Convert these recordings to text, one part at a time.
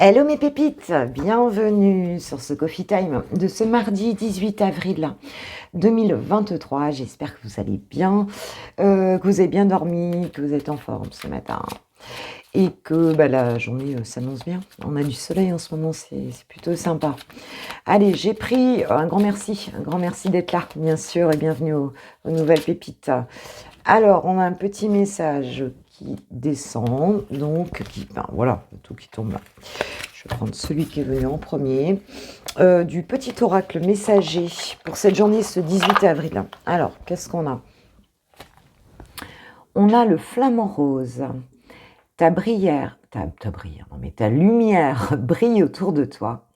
Hello mes pépites, bienvenue sur ce Coffee Time de ce mardi 18 avril 2023. J'espère que vous allez bien, que vous avez bien dormi, que vous êtes en forme ce matin et que la journée s'annonce bien. On a du soleil en ce moment, c'est plutôt sympa. Allez, j'ai pris un grand merci d'être là, bien sûr, et bienvenue aux nouvelles pépites. Alors, on a un petit message qui descend, donc, voilà, tout qui tombe là. Je vais prendre celui qui est venu en premier. Du petit oracle messager pour cette journée, ce 18 avril. Alors, qu'est-ce qu'on a? On a le flamant rose. Ta lumière brille autour de toi.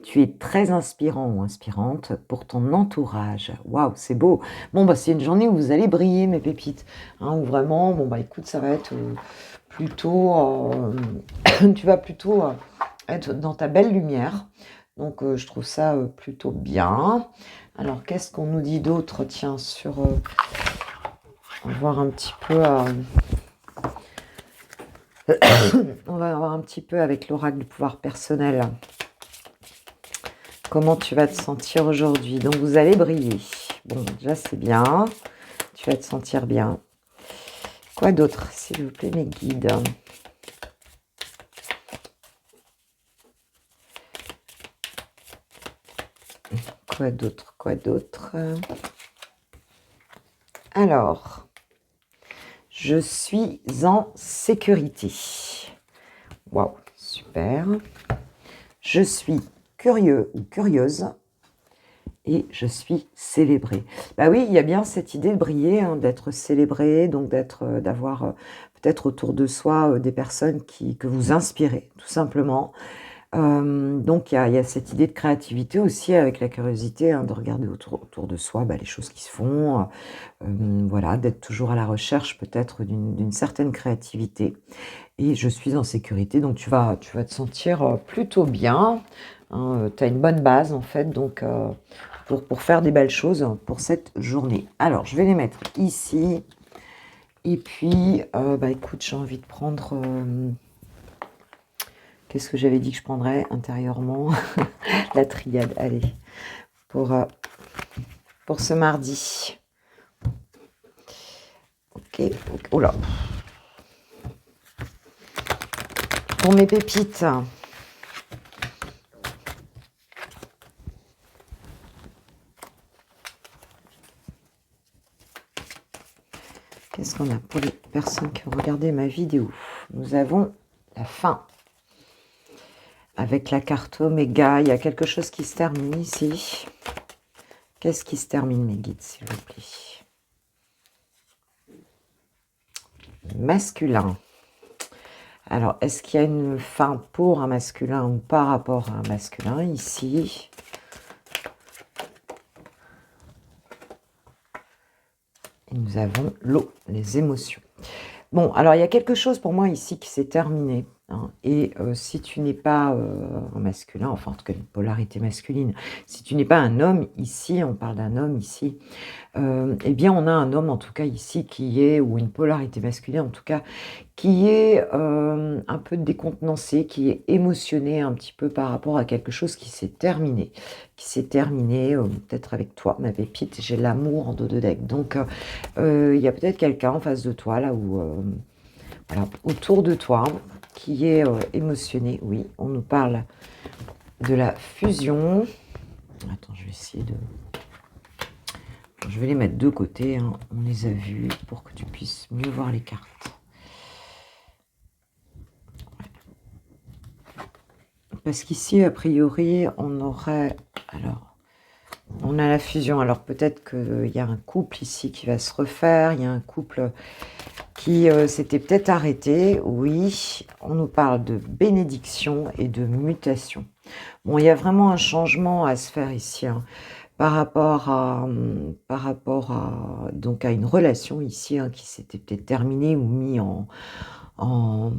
Tu es très inspirant ou inspirante pour ton entourage. Waouh, c'est beau. Bon, c'est une journée où vous allez briller, mes pépites. Où vraiment, écoute, ça va être plutôt... tu vas plutôt être dans ta belle lumière. Donc, je trouve ça plutôt bien. Alors, qu'est-ce qu'on nous dit d'autre? Tiens, sur... on va voir un petit peu... on va voir un petit peu avec l'oracle du pouvoir personnel. Comment tu vas te sentir aujourd'hui? Donc, vous allez briller. Bon, déjà, c'est bien. Tu vas te sentir bien. Quoi d'autre, s'il vous plaît, mes guides? Quoi d'autre? Alors, je suis en sécurité. Waouh, super. Je suis curieux ou curieuse et je suis célébrée. Oui, il y a bien cette idée de briller, d'être célébré, donc d'avoir peut-être autour de soi des personnes que vous inspirez, tout simplement. Donc il y a cette idée de créativité aussi avec la curiosité, de regarder autour de soi les choses qui se font, voilà, d'être toujours à la recherche peut-être d'une certaine créativité. Et je suis en sécurité, donc tu vas te sentir plutôt bien. Tu as une bonne base en fait, donc pour faire des belles choses pour cette journée. Alors je vais les mettre ici. Et puis, écoute, j'ai envie de prendre... qu'est-ce que j'avais dit que je prendrais intérieurement? La triade, allez, pour ce mardi. Ok, oh là. Pour mes pépites. Qu'est-ce qu'on a pour les personnes qui ont regardé ma vidéo? Nous avons la fin. Avec la carte Oméga, il y a quelque chose qui se termine ici. Qu'est-ce qui se termine, mes guides, s'il vous plaît? Masculin. Alors, est-ce qu'il y a une fin pour un masculin ou par rapport à un masculin ici? Et nous avons l'eau, les émotions. Bon, alors il y a quelque chose pour moi ici qui s'est terminé. Et si tu n'es pas un masculin, enfin en tout cas une polarité masculine, si tu n'es pas un homme ici, on parle d'un homme ici, eh bien on a un homme en tout cas ici qui est, ou une polarité masculine en tout cas, qui est un peu décontenancé, qui est émotionné un petit peu par rapport à quelque chose qui s'est terminé. Peut-être avec toi, ma pépite, j'ai l'amour en dos de deck. Donc il y a peut-être quelqu'un en face de toi, là où, voilà, autour de toi, qui est émotionné. Oui, on nous parle de la fusion. Attends, je vais essayer de... Je vais les mettre de côté, on les a vus pour que tu puisses mieux voir les cartes. Parce qu'ici, a priori, on aurait... Alors, on a la fusion. Alors, peut-être qu'il y a un couple ici qui va se refaire. Il y a un couple qui s'était peut-être arrêté. Oui, on nous parle de bénédiction et de mutation. Bon, il y a vraiment un changement à se faire ici, par rapport à donc à une relation ici qui s'était peut-être terminée ou mis en en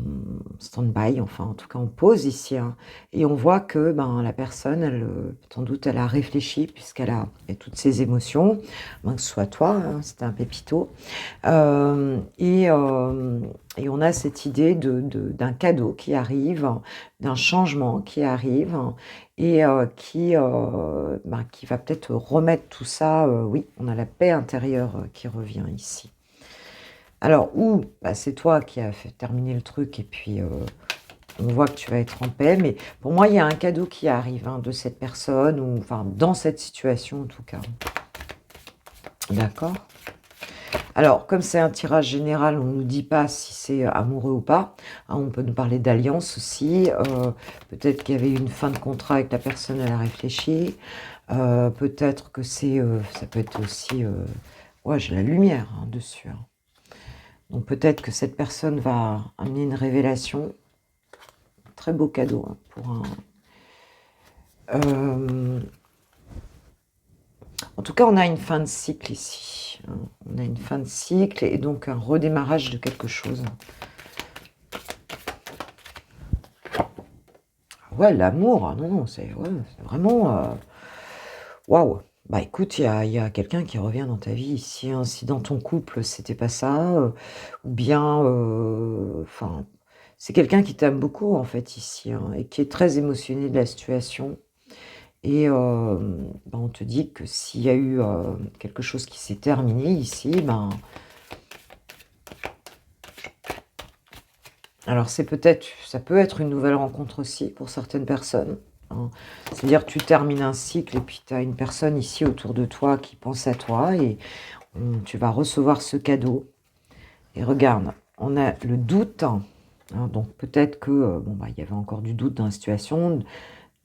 stand-by, enfin en tout cas en pause ici, hein. Et on voit que la personne, elle, sans doute, elle a réfléchi puisqu'elle a toutes ses émotions, à moins que ce soit toi, hein, c'était un pépito. Et on a cette idée d'un cadeau qui arrive, d'un changement qui arrive et qui va peut-être remettre tout ça. Oui, on a la paix intérieure qui revient ici. Alors, ou c'est toi qui as fait terminer le truc et puis on voit que tu vas être en paix. Mais pour moi, il y a un cadeau qui arrive de cette personne, ou enfin dans cette situation en tout cas. D'accord ? Alors, comme c'est un tirage général, on ne nous dit pas si c'est amoureux ou pas. On peut nous parler d'alliance aussi. Peut-être qu'il y avait une fin de contrat avec la personne, elle a réfléchi. Peut-être que ça peut être aussi... ouais, j'ai la lumière dessus. Donc peut-être que cette personne va amener une révélation. Très beau cadeau pour un... En tout cas, on a une fin de cycle ici. On a une fin de cycle et donc un redémarrage de quelque chose. Ouais, l'amour, non, c'est vraiment... Waouh. Bah écoute, il y a quelqu'un qui revient dans ta vie ici. Si dans ton couple, c'était pas ça, ou bien... Enfin, c'est quelqu'un qui t'aime beaucoup, en fait, ici, et qui est très émotionné de la situation. Et on te dit que s'il y a eu quelque chose qui s'est terminé ici, alors ça peut être une nouvelle rencontre aussi pour certaines personnes. C'est-à-dire que tu termines un cycle et puis tu as une personne ici autour de toi qui pense à toi et tu vas recevoir ce cadeau. Et regarde, on a le doute, donc peut-être que il y avait encore du doute dans la situation,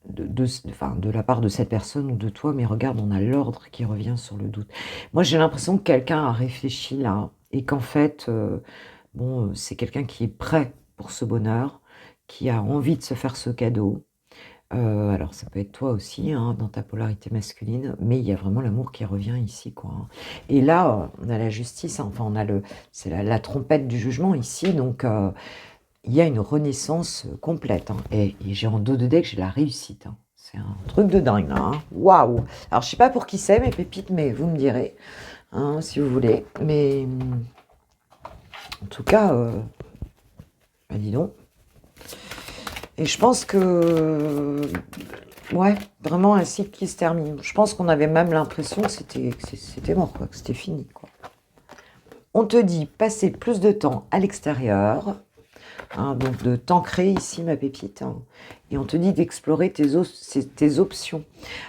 de la part de cette personne ou de toi, mais regarde, on a l'ordre qui revient sur le doute. Moi, j'ai l'impression que quelqu'un a réfléchi là, et qu'en fait, c'est quelqu'un qui est prêt pour ce bonheur, qui a envie de se faire ce cadeau. Alors, ça peut être toi aussi, dans ta polarité masculine, mais il y a vraiment l'amour qui revient ici, quoi. Et là, on a la justice, enfin, c'est la trompette du jugement ici, donc... il y a une renaissance complète. Et j'ai en dos de deck, j'ai la réussite. C'est un truc de dingue, là. Waouh! Alors, je sais pas pour qui c'est, mes pépites, mais vous me direz, si vous voulez. Mais, en tout cas, dis donc. Et je pense que... ouais, vraiment un cycle qui se termine. Je pense qu'on avait même l'impression que c'était mort, quoi, que c'était fini, quoi. On te dit, passer plus de temps à l'extérieur... donc de t'ancrer ici, ma pépite, et on te dit d'explorer tes options.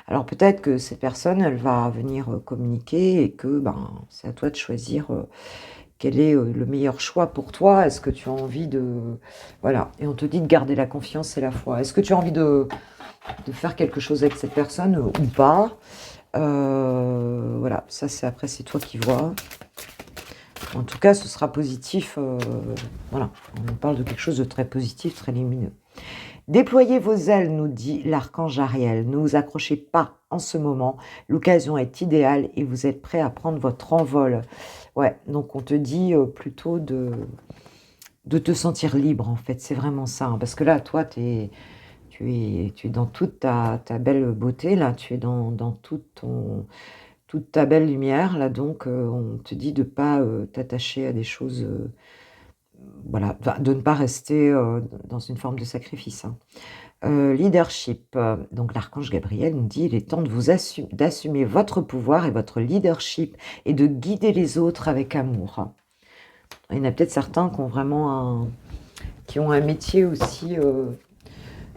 Alors peut-être que cette personne, elle va venir communiquer et que c'est à toi de choisir quel est le meilleur choix pour toi. Est-ce que tu as envie de... Voilà, et on te dit de garder la confiance et la foi. Est-ce que tu as envie de faire quelque chose avec cette personne ou pas? Voilà, ça après c'est toi qui vois. En tout cas, ce sera positif. Voilà, on parle de quelque chose de très positif, très lumineux. Déployez vos ailes, nous dit l'archange Ariel. Ne vous accrochez pas en ce moment. L'occasion est idéale et vous êtes prêt à prendre votre envol. Ouais, donc on te dit plutôt de te sentir libre, en fait. C'est vraiment ça. Parce que là, toi, tu es dans toute ta belle beauté. Là, tu es dans toute ta belle lumière, là, donc on te dit de ne pas t'attacher à des choses, voilà, de ne pas rester dans une forme de sacrifice. Leadership, donc l'archange Gabriel nous dit, il est temps de d'assumer votre pouvoir et votre leadership et de guider les autres avec amour. Il y en a peut-être certains qui ont vraiment qui ont un métier aussi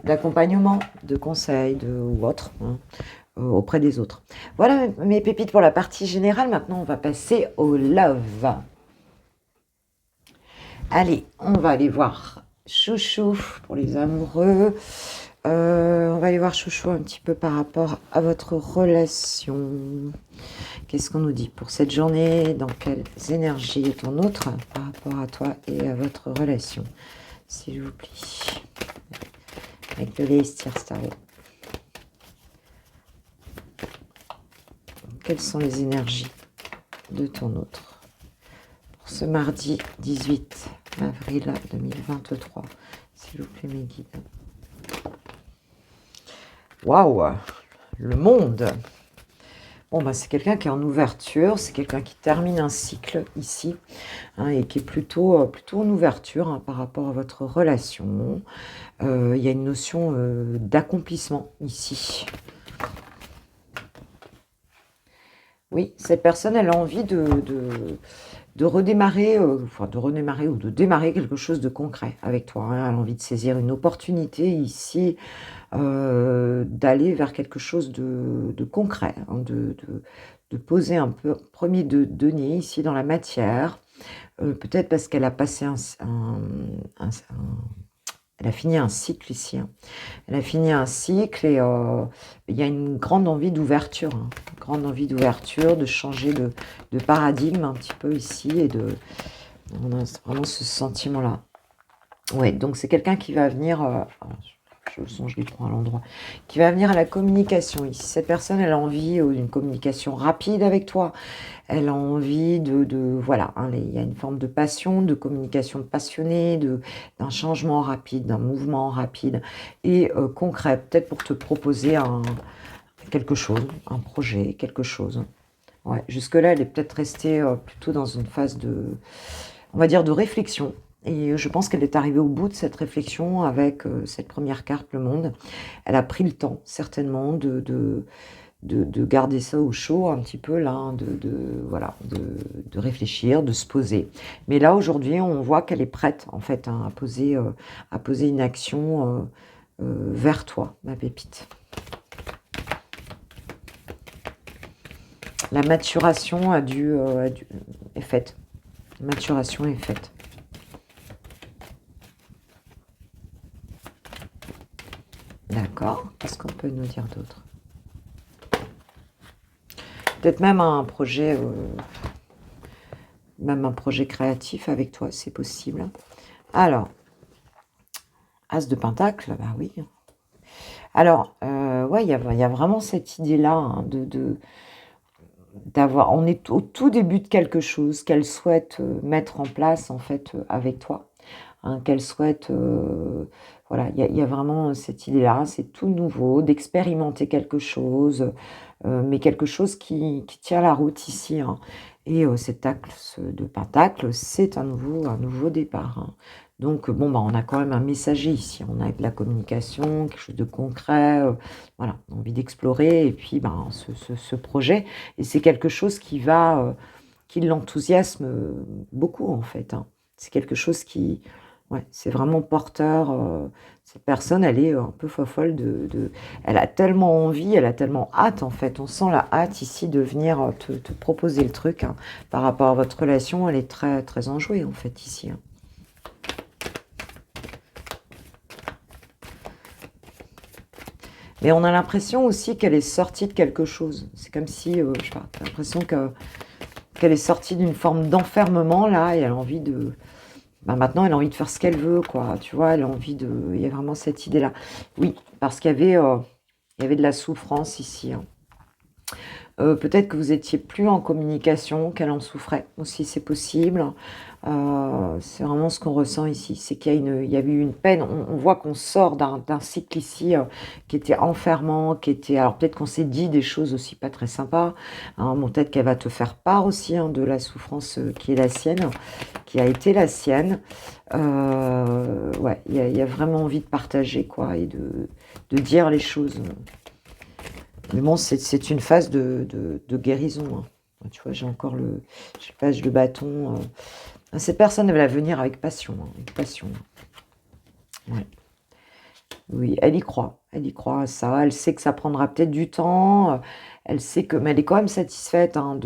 d'accompagnement, de conseil, ou autre, auprès des autres. Voilà mes pépites pour la partie générale. Maintenant, on va passer au love. Allez, on va aller voir Chouchou pour les amoureux. On va aller voir Chouchou un petit peu par rapport à votre relation. Qu'est-ce qu'on nous dit pour cette journée? Dans quelles énergies est ton autre par rapport à toi et à votre relation? S'il vous plaît. Avec le Leicester Starro. Quelles sont les énergies de ton autre pour ce mardi 18 Avril 2023. S'il vous plaît, mes guides. Waouh! Le monde! Bon, bah, c'est quelqu'un qui est en ouverture, c'est quelqu'un qui termine un cycle ici, hein, et qui est plutôt en ouverture, hein, par rapport à votre relation. Il y a une notion d'accomplissement ici. Oui, cette personne, elle a envie de redémarrer, de redémarrer ou de démarrer quelque chose de concret avec toi, hein. Elle a envie de saisir une opportunité ici, d'aller vers quelque chose de concret, hein, de poser un peu premier denier ici dans la matière. Peut-être parce qu'elle a passé elle a fini un cycle ici, hein. Elle a fini un cycle et il y a une grande envie d'ouverture, hein. Une grande envie d'ouverture, de changer de paradigme un petit peu ici et on a vraiment ce sentiment-là. Ouais, donc c'est quelqu'un qui va venir, je le sens, je les prends à l'endroit, qui va venir à la communication ici. Cette personne, elle a envie d'une communication rapide avec toi. Elle a envie voilà, hein, il y a une forme de passion, de communication passionnée, d'un changement rapide, d'un mouvement rapide et concret, peut-être pour te proposer quelque chose, un projet, quelque chose. Ouais, jusque-là, elle est peut-être restée plutôt dans une phase on va dire, de réflexion. Et je pense qu'elle est arrivée au bout de cette réflexion avec cette première carte, le monde. Elle a pris le temps, certainement, de garder ça au chaud un petit peu, là, hein, voilà, de réfléchir, de se poser. Mais là, aujourd'hui, on voit qu'elle est prête, en fait, hein, à poser une action vers toi, ma pépite. La maturation est faite. La maturation est faite. D'accord. Qu'est-ce qu'on peut nous dire d'autre? Peut-être même un projet créatif avec toi, c'est possible. Alors, As de Pentacle, bah oui. Alors, ouais, il y a vraiment cette idée-là, hein, d'avoir. On est au tout début de quelque chose qu'elle souhaite mettre en place, en fait, avec toi. Hein, qu'elle souhaite. Voilà, il y a vraiment cette idée-là, c'est tout nouveau, d'expérimenter quelque chose, mais quelque chose qui tient la route ici, hein. Et cet axe de Pentacle, c'est un nouveau départ, hein. Donc, bon, bah, on a quand même un messager ici. On a de la communication, quelque chose de concret. Voilà, on a envie d'explorer. Et puis, ben, ce projet. Et c'est quelque chose qui l'enthousiasme beaucoup, en fait, hein. C'est quelque chose qui. Ouais, c'est vraiment porteur. Cette personne, elle est un peu folle elle a tellement envie, elle a tellement hâte, en fait. On sent la hâte ici de venir te proposer le truc, hein. Par rapport à votre relation, elle est très, très enjouée, en fait, ici, hein. Mais on a l'impression aussi qu'elle est sortie de quelque chose. C'est comme si, je sais pas, t'as l'impression qu'elle est sortie d'une forme d'enfermement, là, et elle a envie maintenant, elle a envie de faire ce qu'elle veut, quoi. Tu vois, elle a envie il y a vraiment cette idée-là. Oui, parce il y avait de la souffrance ici, hein. Peut-être que vous étiez plus en communication, qu'elle en souffrait aussi, c'est possible. C'est vraiment ce qu'on ressent ici, c'est qu'il y a eu une peine. On voit qu'on sort d'un cycle ici qui était enfermant, alors peut-être qu'on s'est dit des choses aussi pas très sympas, hein. Bon, peut-être qu'elle va te faire part aussi, hein, de la souffrance qui est la sienne, qui a été la sienne. Ouais, il y a vraiment envie de partager, quoi, et de dire les choses. Mais bon, c'est une phase de guérison, hein. Tu vois, j'ai encore le page de bâton. Cette personne, elle va venir avec passion, hein, avec passion. Ouais. Oui, elle y croit à ça. Elle sait que ça prendra peut-être du temps. Elle sait mais elle est quand même satisfaite, hein,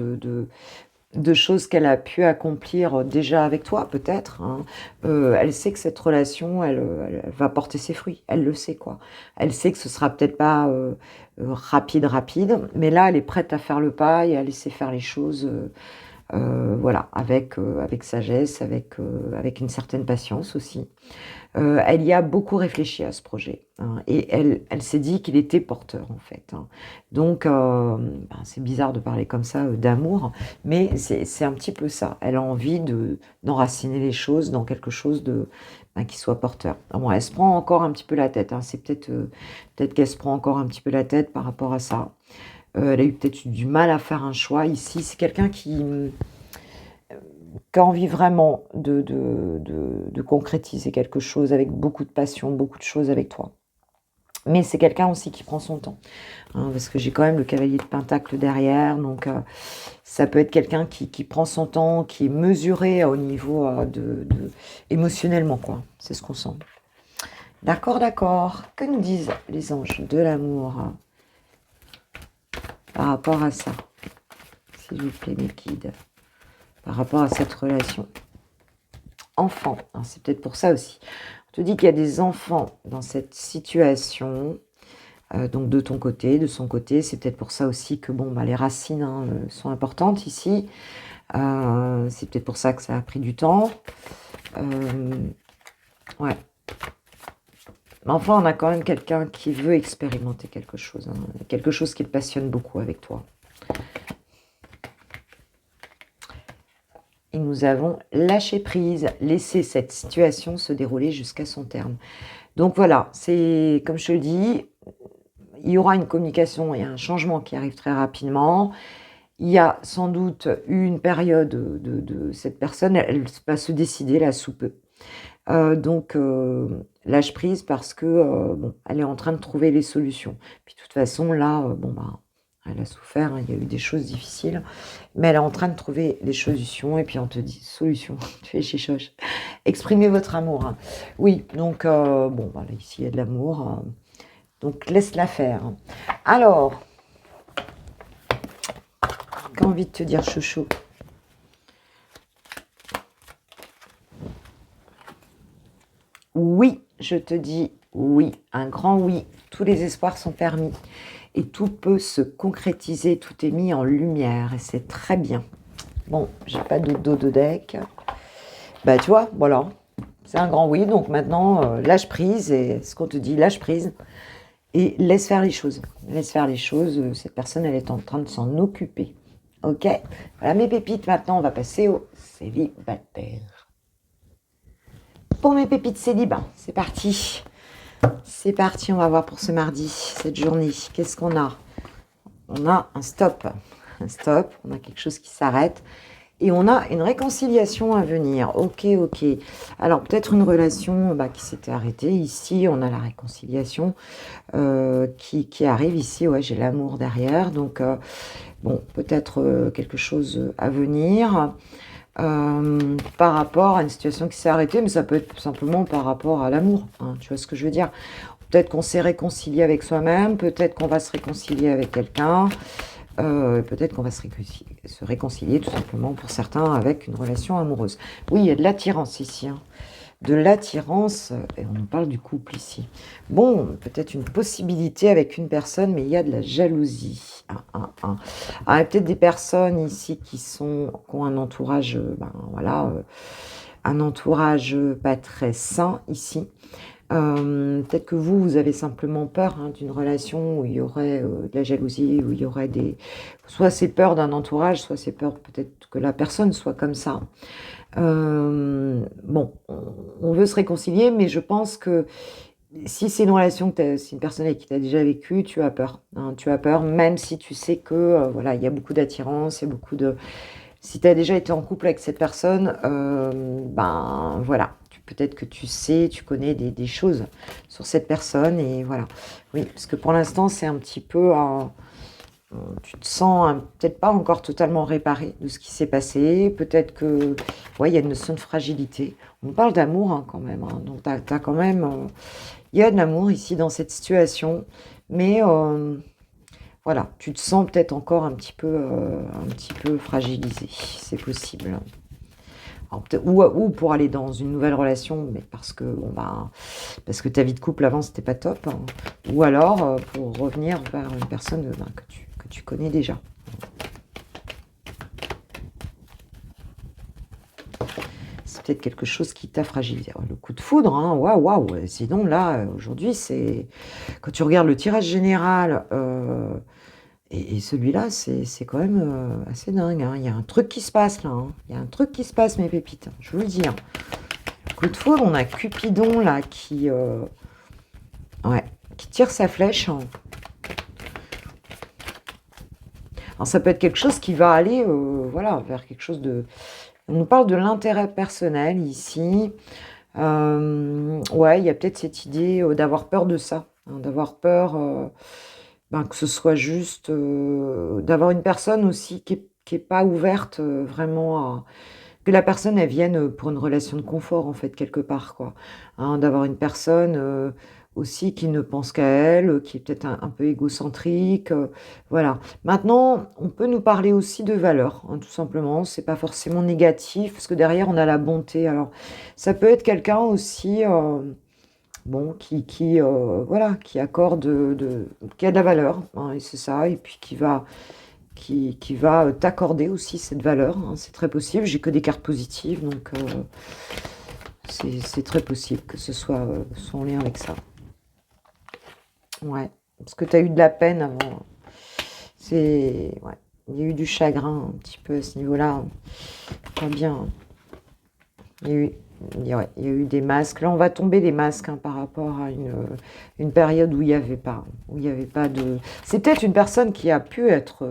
de choses qu'elle a pu accomplir déjà avec toi, peut-être, hein. Elle sait que cette relation, elle va porter ses fruits. Elle le sait, quoi. Elle sait que ce sera peut-être pas rapide, mais là, elle est prête à faire le pas et à laisser faire les choses Voilà, avec sagesse, avec une certaine patience aussi. Elle y a beaucoup réfléchi à ce projet, hein, et elle s'est dit qu'il était porteur, en fait, hein. Donc, c'est bizarre de parler comme ça d'amour, mais c'est un petit peu ça. Elle a envie d'enraciner les choses dans quelque chose qui soit porteur. Bon, elle se prend encore un petit peu la tête, hein. C'est peut-être qu'elle se prend encore un petit peu la tête par rapport à ça. Elle a eu peut-être du mal à faire un choix ici. C'est quelqu'un qui a envie vraiment de concrétiser quelque chose avec beaucoup de passion, beaucoup de choses avec toi. Mais c'est quelqu'un aussi qui prend son temps, hein, parce que j'ai quand même le cavalier de Pentacle derrière, donc ça peut être quelqu'un qui prend son temps, qui est mesuré au niveau émotionnellement, quoi. C'est ce qu'on sent. D'accord, d'accord. Que nous disent les anges de l'amour par rapport à ça? S'il vous plaît, mes guides. Par rapport à cette relation. Enfant, hein, c'est peut-être pour ça aussi. On te dit qu'il y a des enfants dans cette situation, donc de ton côté, de son côté. C'est peut-être pour ça aussi que les racines, hein, sont importantes ici. C'est peut-être pour ça que ça a pris du temps. Ouais. Mais enfin, on a quand même quelqu'un qui veut expérimenter quelque chose, hein, quelque chose qui le passionne beaucoup avec toi. Et nous avons lâché prise, laissé cette situation se dérouler jusqu'à son terme. Donc voilà, c'est comme je te le dis, il y aura une communication et un changement qui arrive très rapidement. Il y a sans doute une période de cette personne, elle va se décider là sous peu. Donc lâche prise parce que elle est en train de trouver les solutions. Puis de toute façon là, elle a souffert, hein, il y a eu des choses difficiles, mais elle est en train de trouver les solutions. Et puis on te dit solution, tu es chichoche. Exprimez votre amour, hein. Oui, donc ici il y a de l'amour, donc laisse-la faire. Alors, qu'as envie de te dire, chouchou? Oui, je te dis oui, un grand oui. Tous les espoirs sont permis et tout peut se concrétiser, tout est mis en lumière et c'est très bien. Bon, j'ai pas de dos de deck. Tu vois, voilà, c'est un grand oui. Donc maintenant, lâche prise, et ce qu'on te dit, lâche prise et laisse faire les choses. Laisse faire les choses. Cette personne, elle est en train de s'en occuper. Ok, voilà mes pépites. Maintenant, on va passer au célibataire. Pour mes pépites célibats, c'est parti. C'est parti, on va voir pour ce mardi, cette journée. Qu'est-ce qu'on a? On a un stop. Un stop, on a quelque chose qui s'arrête. Et on a une réconciliation à venir. Ok, ok. Alors, peut-être une relation qui s'était arrêtée. Ici, on a la réconciliation qui arrive ici. Ouais, j'ai l'amour derrière. Donc, peut-être quelque chose à venir. Par rapport à une situation qui s'est arrêtée, mais ça peut être simplement par rapport à l'amour, hein, tu vois ce que je veux dire. Peut-être qu'on s'est réconcilié avec soi-même, peut-être qu'on va se réconcilier avec quelqu'un, peut-être qu'on va se réconcilier tout simplement pour certains avec une relation amoureuse. Oui, il y a de l'attirance ici, hein. De l'attirance, et on parle du couple ici. Bon, peut-être une possibilité avec une personne, mais il y a de la jalousie. Il y a peut-être des personnes ici qui ont un entourage, un entourage pas très sain ici. Peut-être que vous avez simplement peur, hein, d'une relation où il y aurait de la jalousie, où il y aurait soit c'est peur d'un entourage, soit c'est peur peut-être que la personne soit comme ça. On veut se réconcilier, mais je pense que si c'est une relation c'est une personne avec qui tu as déjà vécu, tu as peur, hein, tu as peur, même si tu sais que il y a beaucoup d'attirance, il y a beaucoup de... Si tu as déjà été en couple avec cette personne, peut-être que tu sais, tu connais des choses sur cette personne, et voilà. Oui, parce que pour l'instant, c'est un petit peu... tu te sens peut-être pas encore totalement réparé de ce qui s'est passé. Peut-être que, il y a une notion de fragilité. On parle d'amour, hein, quand même, hein. Donc, t'as quand même... il y a de l'amour ici dans cette situation. Mais, tu te sens peut-être encore un petit peu fragilisé. C'est possible. Alors, ou pour aller dans une nouvelle relation, mais parce que ta vie de couple avant c'était pas top, hein. Ou alors pour revenir vers une personne que tu connais déjà. c'est peut-être quelque chose qui t'a fragilisé. Le coup de foudre, hein, waouh, waouh. Sinon, là, aujourd'hui, c'est... Quand tu regardes le tirage général et celui-là, c'est quand même assez dingue. Hein. Il y a un truc qui se passe, là. Hein. Il y a un truc qui se passe, mes pépites. Je vous le dis. Hein. Coup de foudre, on a Cupidon, là, qui tire sa flèche. Hein. Alors, ça peut être quelque chose qui va aller, voilà, vers quelque chose de... On nous parle de l'intérêt personnel, ici. Ouais, il y a peut-être cette idée d'avoir peur de ça. Hein, d'avoir peur que ce soit juste... d'avoir une personne aussi qui est pas ouverte vraiment à... Que la personne, elle vienne pour une relation de confort, en fait, quelque part, quoi. Hein, d'avoir une personne aussi qui ne pense qu'à elle, qui est peut-être un peu égocentrique, voilà. Maintenant, on peut nous parler aussi de valeurs, hein, tout simplement. C'est pas forcément négatif, parce que derrière, on a la bonté. Alors, ça peut être quelqu'un aussi, bon, voilà, qui accorde qui a de la valeur, hein, et c'est ça, et puis qui va t'accorder aussi cette valeur. Hein, c'est très possible. J'ai que des cartes positives, donc c'est très possible que ce soit en lien avec ça. Ouais, parce que tu as eu de la peine avant. Ouais, il y a eu du chagrin un petit peu à ce niveau-là. Pas bien. Il y a eu des masques. Là, on va tomber des masques hein, par rapport à une période où il n'y avait pas de... C'est peut-être une personne qui a pu être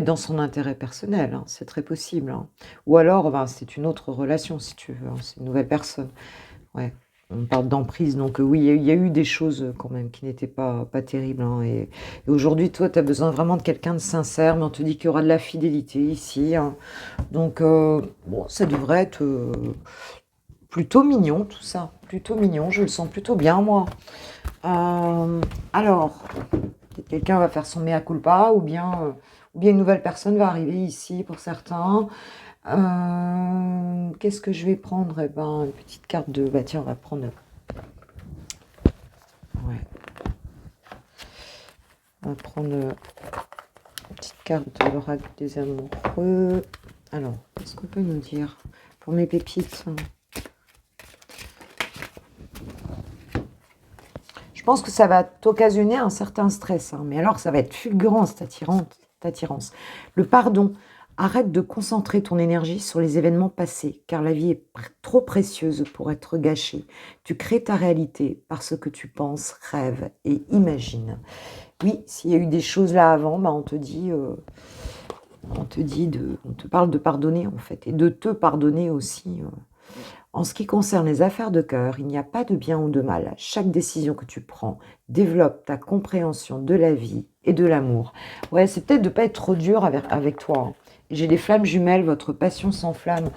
dans son intérêt personnel. Hein, c'est très possible. Hein. Ou alors, c'est une autre relation, si tu veux. Hein, c'est une nouvelle personne. Ouais. On parle d'emprise, donc oui, il y a eu des choses quand même qui n'étaient pas terribles. Hein, et aujourd'hui, toi, tu as besoin vraiment de quelqu'un de sincère, mais on te dit qu'il y aura de la fidélité ici. Hein. Donc, bon, ça devrait être plutôt mignon, tout ça. Plutôt mignon, je le sens plutôt bien, moi. Alors, peut-être quelqu'un va faire son mea culpa, ou bien une nouvelle personne va arriver ici pour certains. Qu'est-ce que je vais prendre? Eh ben, une petite carte de... Bah tiens, on va prendre... Ouais. On va prendre une petite carte de l'oracle des amoureux. Alors, qu'est-ce qu'on peut nous dire pour mes pépites? Je pense que ça va t'occasionner un certain stress. Hein, mais alors, ça va être fulgurant, cette attirance. Le pardon. Arrête de concentrer ton énergie sur les événements passés, car la vie est trop précieuse pour être gâchée. Tu crées ta réalité par ce que tu penses, rêves et imagines. Oui, s'il y a eu des choses là avant, on te parle de pardonner en fait, et de te pardonner aussi. En ce qui concerne les affaires de cœur, il n'y a pas de bien ou de mal. Chaque décision que tu prends développe ta compréhension de la vie et de l'amour. Ouais, c'est peut-être de ne pas être trop dur avec toi. Hein. J'ai des flammes jumelles, votre passion s'enflamme.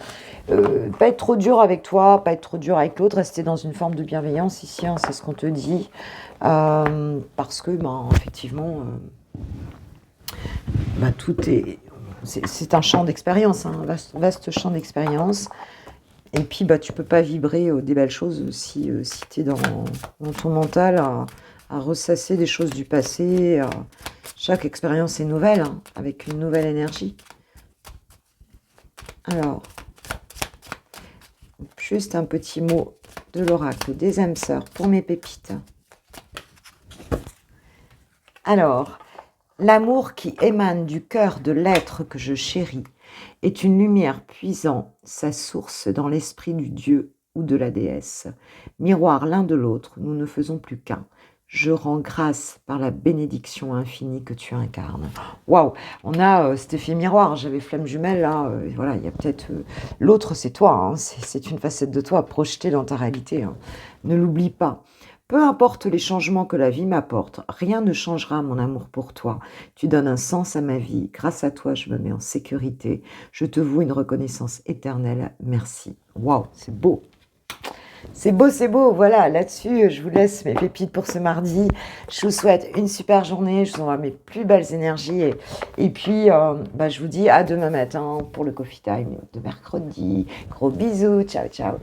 Pas être trop dur avec toi, pas être trop dur avec l'autre, rester dans une forme de bienveillance ici, hein, c'est ce qu'on te dit. Parce que, effectivement, tout est... C'est un champ d'expérience, hein, un vaste champ d'expérience. Et puis, tu peux pas vibrer des belles choses si tu es dans ton mental à ressasser des choses du passé. Chaque expérience est nouvelle, hein, avec une nouvelle énergie. Alors, juste un petit mot de l'oracle des âmes sœurs pour mes pépites. Alors, l'amour qui émane du cœur de l'être que je chéris est une lumière puisant sa source dans l'esprit du Dieu ou de la déesse. Miroir l'un de l'autre, nous ne faisons plus qu'un. Je rends grâce par la bénédiction infinie que tu incarnes. Waouh, on a cet effet miroir. J'avais flamme jumelle là. Voilà, il y a peut-être l'autre, c'est toi. Hein, c'est une facette de toi projetée dans ta réalité. Hein. Ne l'oublie pas. Peu importe les changements que la vie m'apporte, rien ne changera mon amour pour toi. Tu donnes un sens à ma vie. Grâce à toi, je me mets en sécurité. Je te voue une reconnaissance éternelle. Merci. Waouh, c'est beau. C'est beau, c'est beau. Voilà, là-dessus, je vous laisse mes pépites pour ce mardi. Je vous souhaite une super journée. Je vous envoie mes plus belles énergies. Et puis, je vous dis à demain matin pour le Coffee Time de mercredi. Gros bisous. Ciao, ciao.